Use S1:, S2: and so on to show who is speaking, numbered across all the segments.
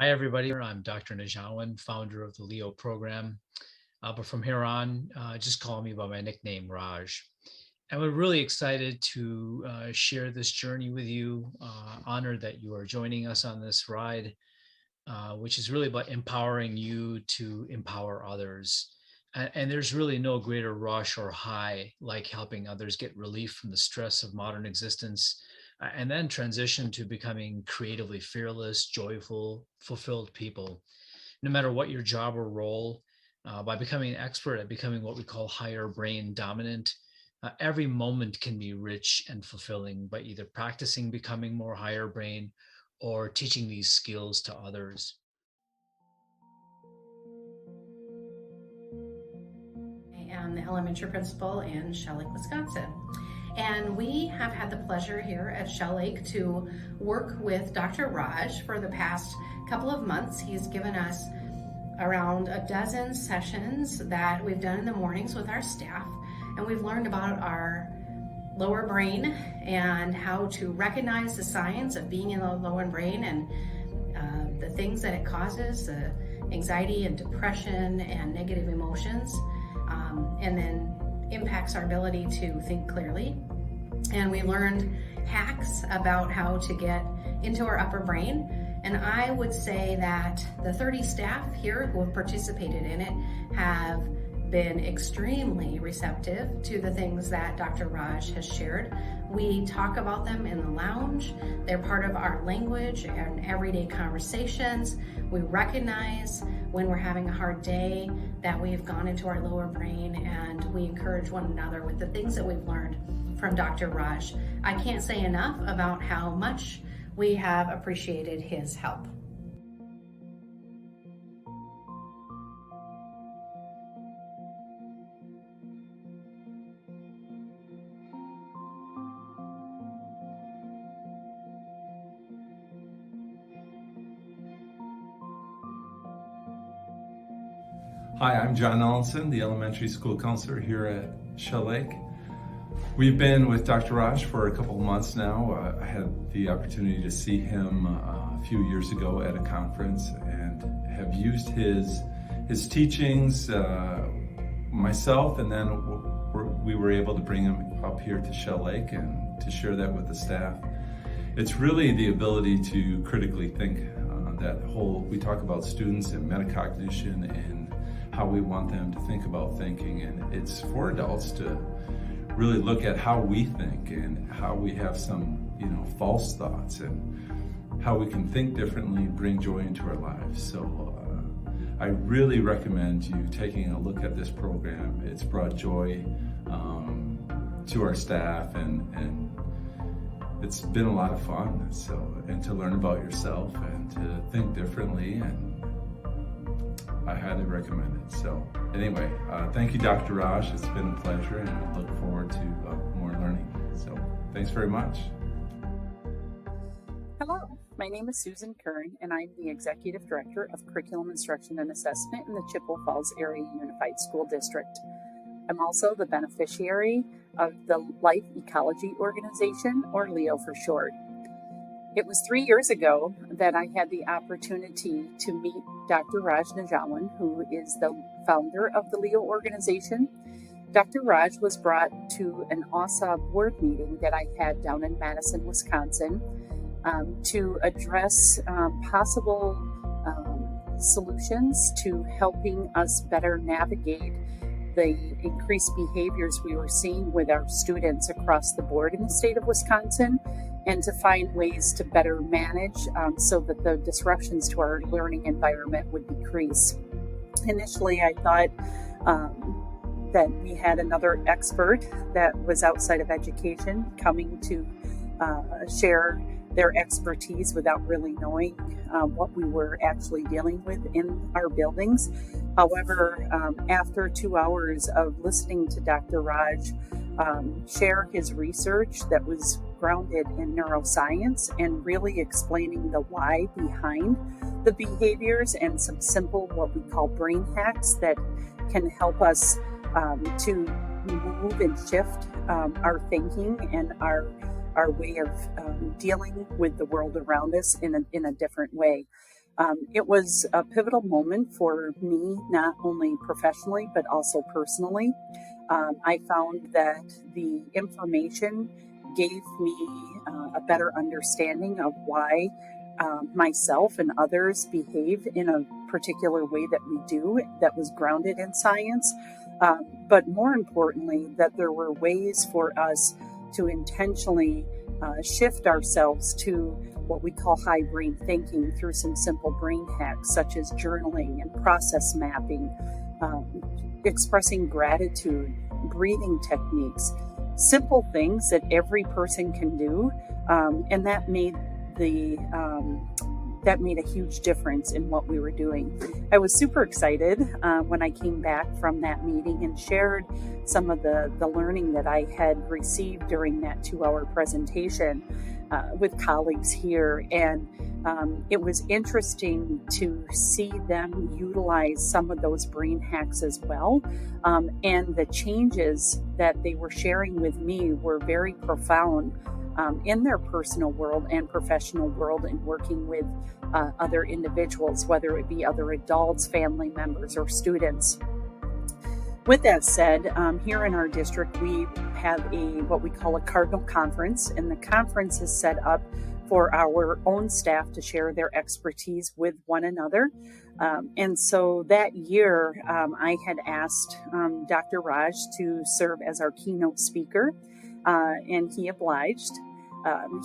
S1: Hi, everybody. I'm Dr. Najawan, founder of the Leo program. But from here on, just call me by my nickname, Raj. And we're really excited to share this journey with you. Honored that you are joining us on this ride, which is really about empowering you to empower others. And there's really no greater rush or high like helping others get relief from the stress of modern existence and then transition to becoming creatively fearless, joyful, fulfilled people. No matter what your job or role, by becoming an expert at becoming what we call higher brain dominant, every moment can be rich and fulfilling by either practicing becoming more higher brain or teaching these skills to others.
S2: I am the elementary principal in Shell Lake, Wisconsin. And we have had the pleasure here at Shell Lake to work with Dr. Raj for the past couple of months. He's given us around a dozen sessions that we've done in the mornings with our staff, and we've learned about our lower brain and how to recognize the signs of being in the lower brain and the things that it causes, anxiety and depression and negative emotions, and then impacts our ability to think clearly. And we learned hacks about how to get into our upper brain. And I would say that the 30 staff here who have participated in it have been extremely receptive to the things that Dr. Raj has shared. We talk about them in the lounge. They're part of our language and everyday conversations. We recognize when we're having a hard day that we've gone into our lower brain, and we encourage one another with the things that we've learned from Dr. Raj. I can't say enough about how much we have appreciated his help.
S3: Hi, I'm John Ellison, the elementary school counselor here at Shell Lake. We've been with Dr. Raj for a couple of months now. I had the opportunity to see him a few years ago at a conference and have used his teachings myself, and then we were able to bring him up here to Shell Lake and to share that with the staff. It's really the ability to critically think. We talk about students and metacognition and how we want them to think about thinking, and it's for adults to really look at how we think and how we have some, false thoughts, and how we can think differently and bring joy into our lives. So I really recommend you taking a look at this program. It's brought joy to our staff, and it's been a lot of fun. And to learn about yourself and to think differently, and I highly recommend it. So anyway, thank you, Dr. Raj. It's been a pleasure, and I look forward to more learning. So thanks very much.
S4: Hello, my name is Susan Kern, and I'm the Executive Director of Curriculum Instruction and Assessment in the Chippewa Falls Area Unified School District. I'm also the beneficiary of the Life Ecology Organization, or LEO for short. It was 3 years ago that I had the opportunity to meet Dr. Raj Najawan, who is the founder of the LEO organization. Dr. Raj was brought to an AWSA board meeting that I had down in Madison, Wisconsin, to address possible solutions to helping us better navigate the increased behaviors we were seeing with our students across the board in the state of Wisconsin, and to find ways to better manage so that the disruptions to our learning environment would decrease. Initially, I thought that we had another expert that was outside of education coming to share their expertise without really knowing what we were actually dealing with in our buildings. However, after 2 hours of listening to Dr. Raj share his research that was grounded in neuroscience and really explaining the why behind the behaviors and some simple what we call brain hacks that can help us to move and shift our thinking and our way of dealing with the world around us in a different way. It was a pivotal moment for me, not only professionally, but also personally. I found that the information gave me a better understanding of why myself and others behave in a particular way that we do, that was grounded in science. But more importantly, that there were ways for us to intentionally shift ourselves to what we call high brain thinking through some simple brain hacks such as journaling and process mapping, expressing gratitude, breathing techniques, simple things that every person can do, and that made a huge difference in what we were doing. I was super excited when I came back from that meeting and shared some of the learning that I had received during that 2-hour presentation with colleagues here. And it was interesting to see them utilize some of those brain hacks as well. And the changes that they were sharing with me were very profound in their personal world and professional world, and working with other individuals, whether it be other adults, family members, or students. With that said, here in our district, we have what we call a Cardinal Conference, and the conference is set up for our own staff to share their expertise with one another. And so that year, I had asked Dr. Raj to serve as our keynote speaker, and he obliged.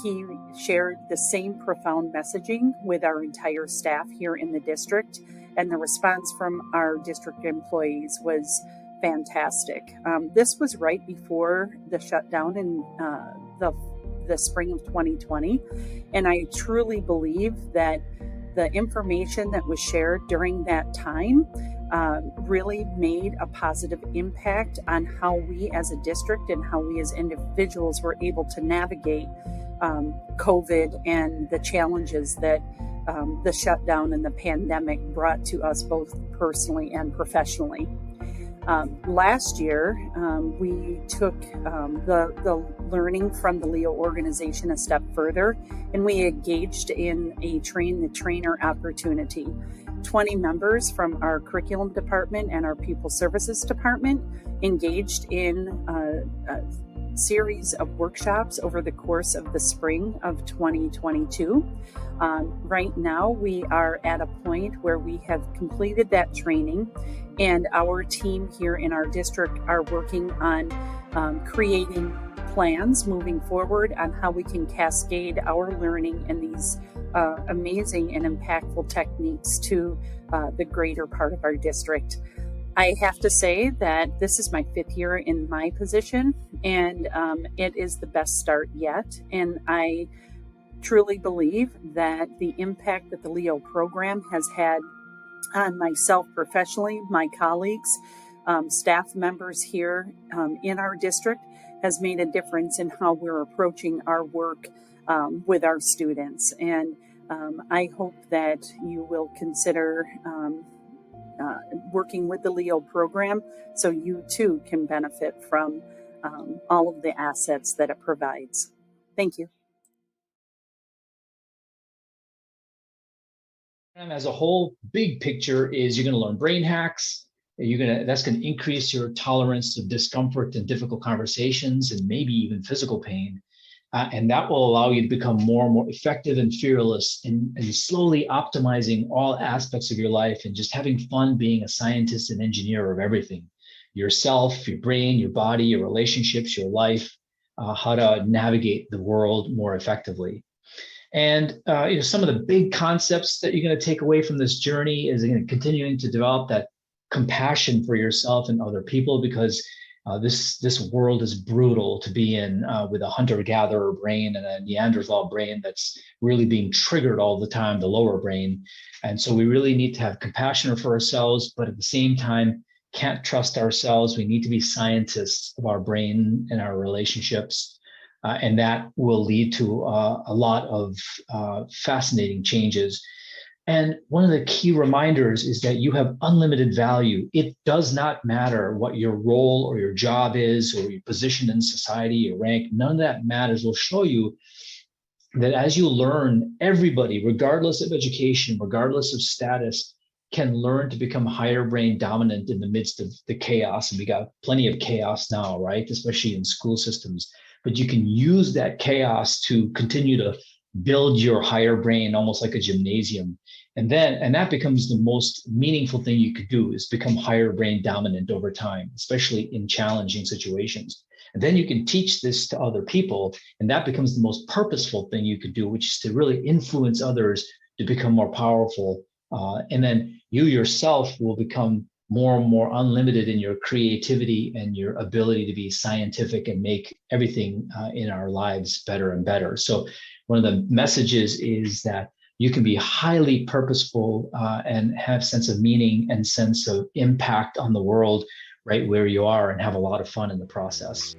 S4: He shared the same profound messaging with our entire staff here in the district, and the response from our district employees was fantastic. This was right before the shutdown in the spring of 2020, and I truly believe that the information that was shared during that time really made a positive impact on how we as a district and how we as individuals were able to navigate COVID and the challenges that the shutdown and the pandemic brought to us both personally and professionally. Last year, we took the learning from the LEO organization a step further, and we engaged in a train the trainer opportunity. 20 members from our curriculum department and our pupil services department engaged in a series of workshops over the course of the spring of 2022. Right now, we are at a point where we have completed that training, and our team here in our district are working on creating plans moving forward on how we can cascade our learning and these amazing and impactful techniques to the greater part of our district. I have to say that this is my 5th year in my position, and it is the best start yet. And I truly believe that the impact that the LEO program has had on myself professionally, my colleagues, staff members here in our district has made a difference in how we're approaching our work with our students. And I hope that you will consider working with the LEO program so you too can benefit from all of the assets that it provides. Thank you.
S1: As a whole, big picture is you're going to learn brain hacks. That's going to increase your tolerance to discomfort and difficult conversations and maybe even physical pain. And that will allow you to become more and more effective and fearless and slowly optimizing all aspects of your life and just having fun being a scientist and engineer of everything. Yourself, your brain, your body, your relationships, your life, how to navigate the world more effectively. And some of the big concepts that you're going to take away from this journey is continuing to develop that compassion for yourself and other people, because this world is brutal to be in, with a hunter-gatherer brain and a Neanderthal brain that's really being triggered all the time, the lower brain. And so we really need to have compassion for ourselves, but at the same time, can't trust ourselves. We need to be scientists of our brain and our relationships. And that will lead to a lot of fascinating changes. And one of the key reminders is that you have unlimited value. It does not matter what your role or your job is, or your position in society, your rank. None of that matters. We'll show you that as you learn, everybody, regardless of education, regardless of status, can learn to become higher brain dominant in the midst of the chaos. And we got plenty of chaos now, right? Especially in school systems. But you can use that chaos to continue to build your higher brain almost like a gymnasium. And that becomes the most meaningful thing you could do, is become higher brain dominant over time, especially in challenging situations. And then you can teach this to other people, and that becomes the most purposeful thing you could do, which is to really influence others to become more powerful. And then you yourself will become more and more unlimited in your creativity and your ability to be scientific and make everything in our lives better and better. So one of the messages is that you can be highly purposeful and have sense of meaning and sense of impact on the world right where you are, and have a lot of fun in the process.